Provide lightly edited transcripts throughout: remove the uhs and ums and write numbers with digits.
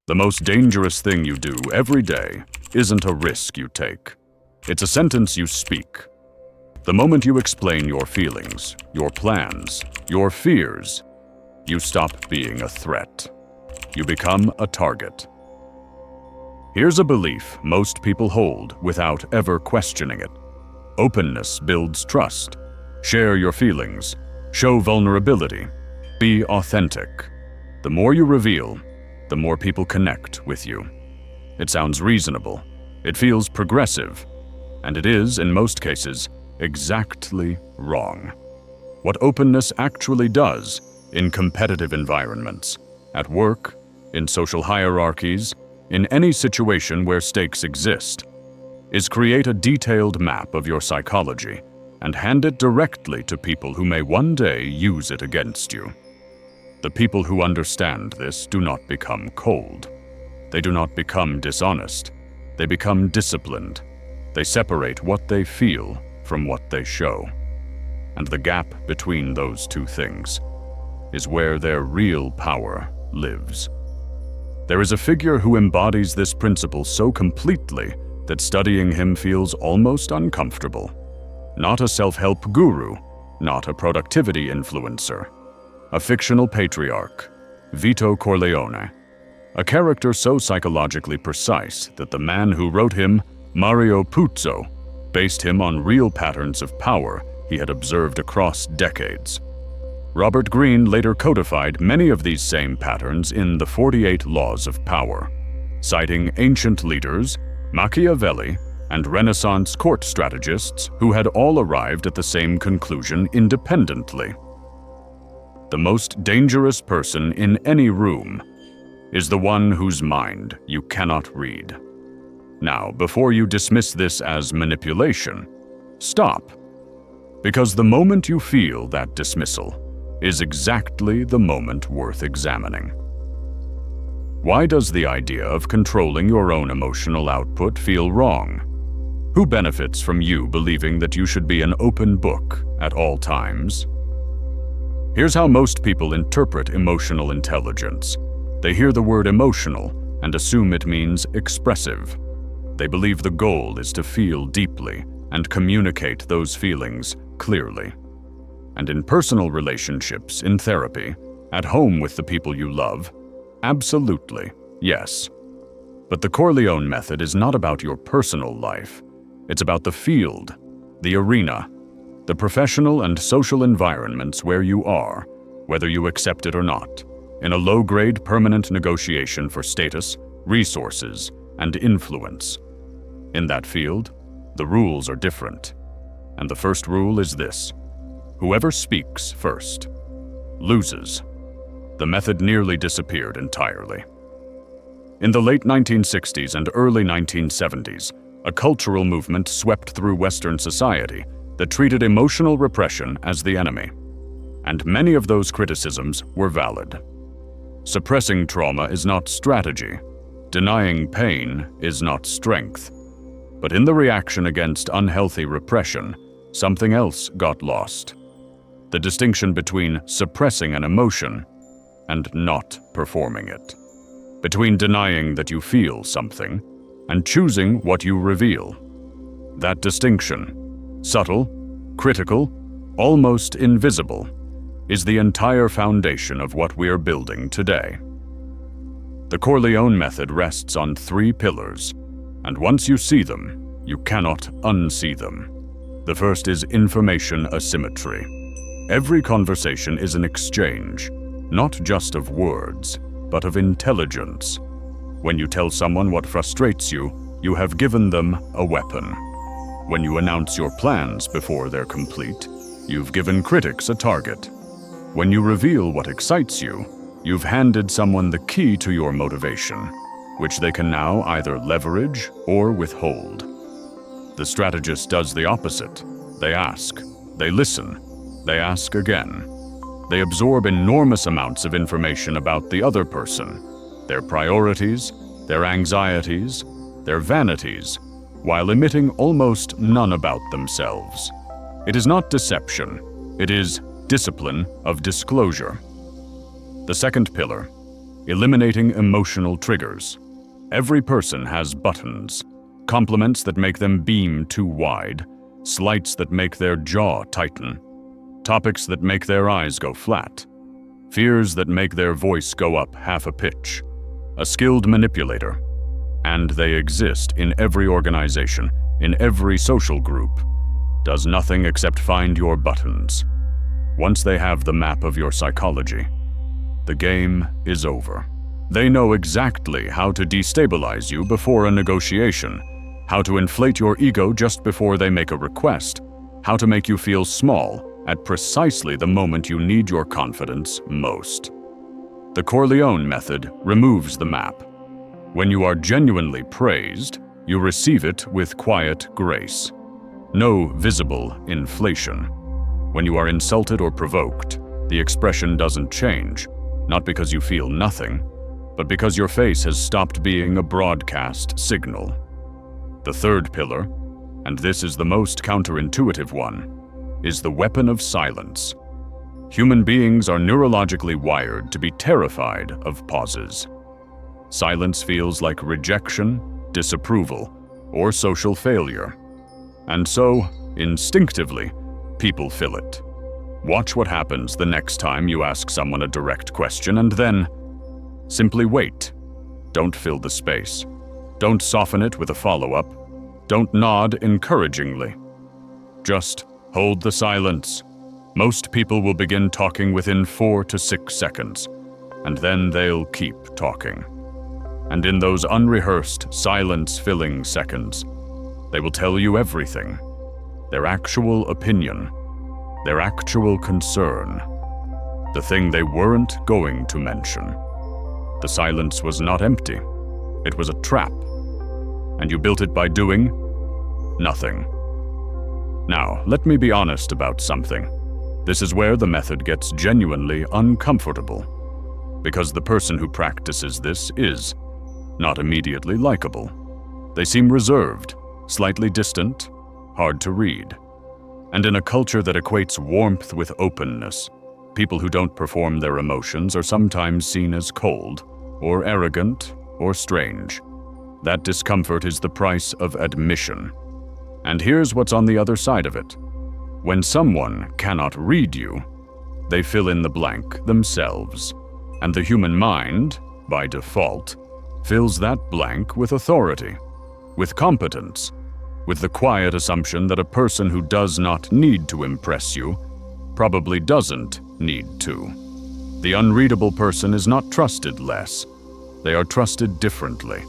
The most dangerous thing you do every day isn't a risk you take. It's a sentence you speak. The moment you explain your feelings, your plans, your fears, you stop being a threat. You become a target. Here's a belief most people hold without ever questioning it. Openness builds trust. Share your feelings. Show vulnerability. Be authentic. The more you reveal, the more people connect with you. It sounds reasonable. It feels progressive. And it is, in most cases, exactly wrong. What openness actually does in competitive environments, at work, in social hierarchies, in any situation where stakes exist, is create a detailed map of your psychology and hand it directly to people who may one day use it against you. The people who understand this do not become cold. They do not become dishonest. They become disciplined. They separate what they feel from what they show. And the gap between those two things is where their real power lives. There is a figure who embodies this principle so completely that studying him feels almost uncomfortable. Not a self-help guru, not a productivity influencer. A fictional patriarch, Vito Corleone. A character so psychologically precise that the man who wrote him, Mario Puzo, based him on real patterns of power he had observed across decades. Robert Greene later codified many of these same patterns in the 48 Laws of Power, citing ancient leaders, Machiavelli, and Renaissance court strategists who had all arrived at the same conclusion independently. The most dangerous person in any room is the one whose mind you cannot read. Now, before you dismiss this as manipulation, stop. Because the moment you feel that dismissal is exactly the moment worth examining. Why does the idea of controlling your own emotional output feel wrong? Who benefits from you believing that you should be an open book at all times? Here's how most people interpret emotional intelligence. They hear the word emotional and assume it means expressive. They believe the goal is to feel deeply and communicate those feelings clearly. And in personal relationships, in therapy, at home with the people you love, absolutely, yes. But the Corleone method is not about your personal life. It's about the field, the arena, the professional and social environments where you are, whether you accept it or not, in a low-grade permanent negotiation for status, resources, and influence. In that field, the rules are different. And the first rule is this: whoever speaks first loses. The method nearly disappeared entirely. In the late 1960s and early 1970s, a cultural movement swept through Western society that treated emotional repression as the enemy. And many of those criticisms were valid. Suppressing trauma is not strategy. Denying pain is not strength. But in the reaction against unhealthy repression, something else got lost. The distinction between suppressing an emotion and not performing it. Between denying that you feel something and choosing what you reveal. That distinction, subtle, critical, almost invisible, is the entire foundation of what we're building today. The Corleone method rests on 3 pillars, and once you see them, you cannot unsee them. The first is information asymmetry. Every conversation is an exchange, not just of words, but of intelligence. When you tell someone what frustrates you, you have given them a weapon. When you announce your plans before they're complete, you've given critics a target. When you reveal what excites you, you've handed someone the key to your motivation, which they can now either leverage or withhold. The strategist does the opposite. They ask, they listen, they ask again. They absorb enormous amounts of information about the other person, their priorities, their anxieties, their vanities, while emitting almost none about themselves. It is not deception, it is discipline of disclosure. The second pillar, eliminating emotional triggers. Every person has buttons, compliments that make them beam too wide, slights that make their jaw tighten, topics that make their eyes go flat, fears that make their voice go up half a pitch. A skilled manipulator, and they exist in every organization, in every social group, does nothing except find your buttons. Once they have the map of your psychology, the game is over. They know exactly how to destabilize you before a negotiation, how to inflate your ego just before they make a request, how to make you feel small at precisely the moment you need your confidence most. The Corleone method removes the map. When you are genuinely praised, you receive it with quiet grace. No visible inflation. When you are insulted or provoked, the expression doesn't change, not because you feel nothing, but because your face has stopped being a broadcast signal. The third pillar, and this is the most counterintuitive one, is the weapon of silence. Human beings are neurologically wired to be terrified of pauses. Silence feels like rejection, disapproval, or social failure. And so, instinctively, people fill it. Watch what happens the next time you ask someone a direct question, and then simply wait. Don't fill the space. Don't soften it with a follow-up. Don't nod encouragingly. Just hold the silence. Most people will begin talking within 4 to 6 seconds, and then they'll keep talking. And in those unrehearsed, silence-filling seconds, they will tell you everything. Their actual opinion, their actual concern, the thing they weren't going to mention. The silence was not empty. It was a trap. And you built it by doing nothing. Now, let me be honest about something. This is where the method gets genuinely uncomfortable, because the person who practices this is not immediately likable. They seem reserved, slightly distant, hard to read. And in a culture that equates warmth with openness, people who don't perform their emotions are sometimes seen as cold, or arrogant, or strange. That discomfort is the price of admission. And here's what's on the other side of it. When someone cannot read you, they fill in the blank themselves. And the human mind, by default, fills that blank with authority, with competence, with the quiet assumption that a person who does not need to impress you probably doesn't need to. The unreadable person is not trusted less. They are trusted differently,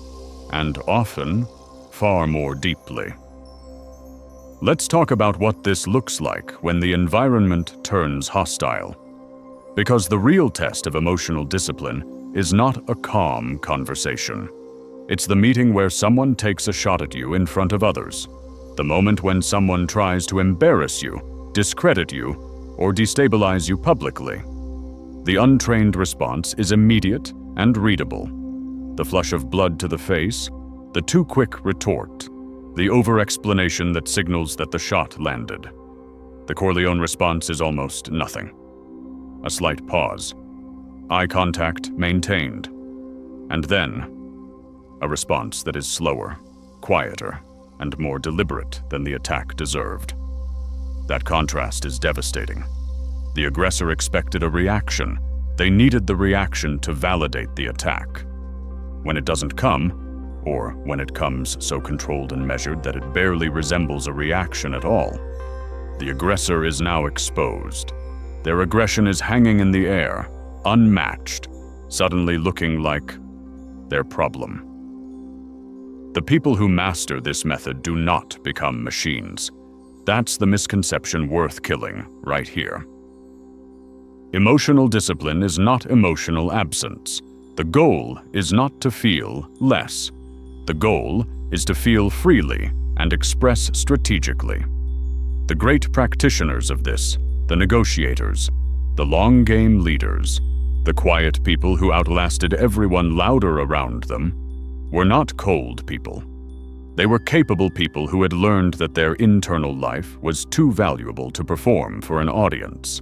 and often far more deeply. Let's talk about what this looks like when the environment turns hostile. Because the real test of emotional discipline is not a calm conversation. It's the meeting where someone takes a shot at you in front of others. The moment when someone tries to embarrass you, discredit you, or destabilize you publicly. The untrained response is immediate and readable. The flush of blood to the face, the too quick retort, the over-explanation that signals that the shot landed. The Corleone response is almost nothing. A slight pause. Eye contact maintained. And then, a response that is slower, quieter, and more deliberate than the attack deserved. That contrast is devastating. The aggressor expected a reaction. They needed the reaction to validate the attack. When it doesn't come, or when it comes so controlled and measured that it barely resembles a reaction at all, the aggressor is now exposed. Their aggression is hanging in the air, unmatched, suddenly looking like their problem. The people who master this method do not become machines. That's the misconception worth killing right here. Emotional discipline is not emotional absence. The goal is not to feel less. The goal is to feel freely and express strategically. The great practitioners of this, the negotiators, the long-game leaders, the quiet people who outlasted everyone louder around them, were not cold people. They were capable people who had learned that their internal life was too valuable to perform for an audience.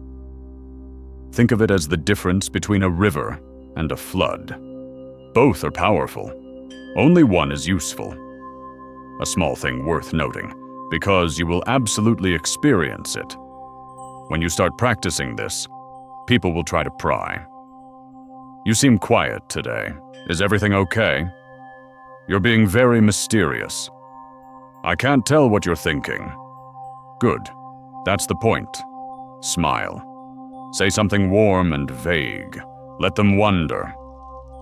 Think of it as the difference between a river and a flood. Both are powerful. Only one is useful. A small thing worth noting, because you will absolutely experience it. When you start practicing this, people will try to pry. You seem quiet today. Is everything okay? You're being very mysterious. I can't tell what you're thinking. Good. That's the point. Smile. Say something warm and vague. Let them wonder.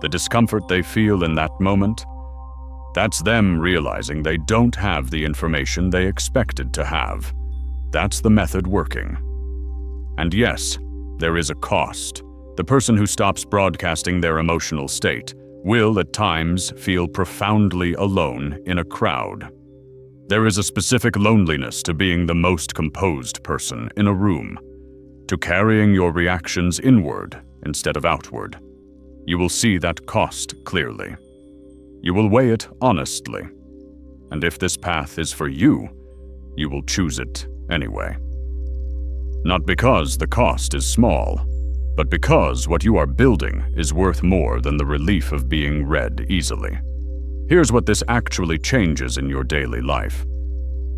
The discomfort they feel in that moment, that's them realizing they don't have the information they expected to have. That's the method working. And yes, there is a cost. The person who stops broadcasting their emotional state will at times feel profoundly alone in a crowd. There is a specific loneliness to being the most composed person in a room, to carrying your reactions inward instead of outward. You will see that cost clearly. You will weigh it honestly. And if this path is for you, you will choose it anyway. Not because the cost is small, but because what you are building is worth more than the relief of being read easily. Here's what this actually changes in your daily life.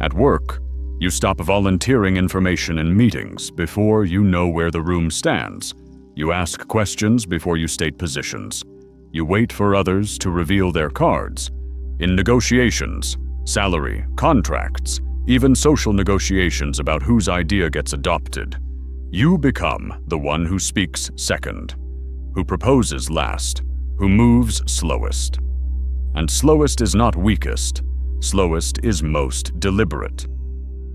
At work, you stop volunteering information in meetings before you know where the room stands. You ask questions before you state positions. You wait for others to reveal their cards. In negotiations, salary, contracts, even social negotiations about whose idea gets adopted, you become the one who speaks second, who proposes last, who moves slowest. And slowest is not weakest. Slowest is most deliberate.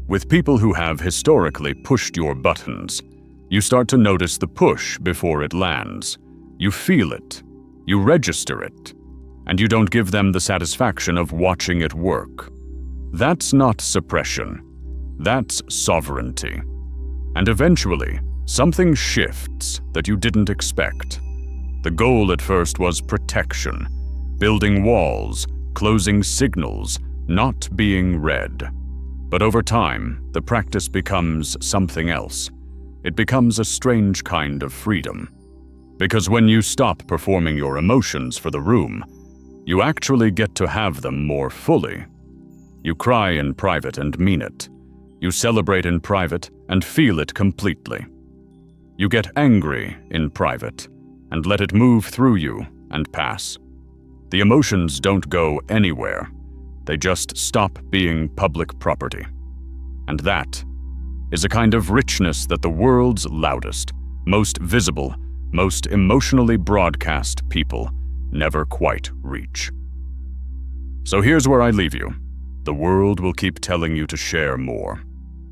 With people who have historically pushed your buttons, you start to notice the push before it lands. You feel it. You register it. And you don't give them the satisfaction of watching it work. That's not suppression. That's sovereignty. And eventually, something shifts that you didn't expect. The goal at first was protection, building walls, closing signals, not being read. But over time, the practice becomes something else. It becomes a strange kind of freedom. Because when you stop performing your emotions for the room, you actually get to have them more fully. You cry in private and mean it. You celebrate in private and feel it completely. You get angry in private and let it move through you and pass. The emotions don't go anywhere. They just stop being public property. And that is a kind of richness that the world's loudest, most visible, most emotionally broadcast people never quite reach. So here's where I leave you. The world will keep telling you to share more,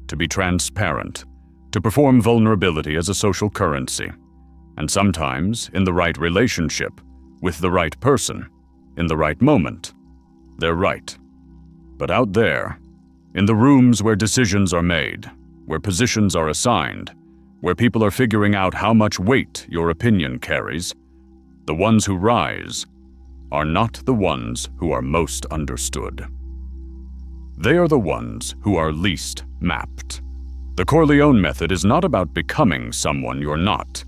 to be transparent, to perform vulnerability as a social currency, and sometimes in the right relationship, with the right person, in the right moment. They're right. But out there, in the rooms where decisions are made, where positions are assigned, where people are figuring out how much weight your opinion carries, the ones who rise are not the ones who are most understood. They are the ones who are least mapped. The Corleone method is not about becoming someone you're not.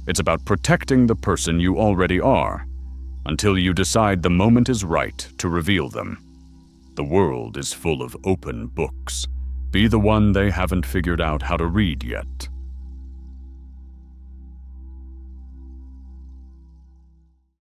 It's about protecting the person you already are, until you decide the moment is right to reveal them. The world is full of open books. Be the one they haven't figured out how to read yet.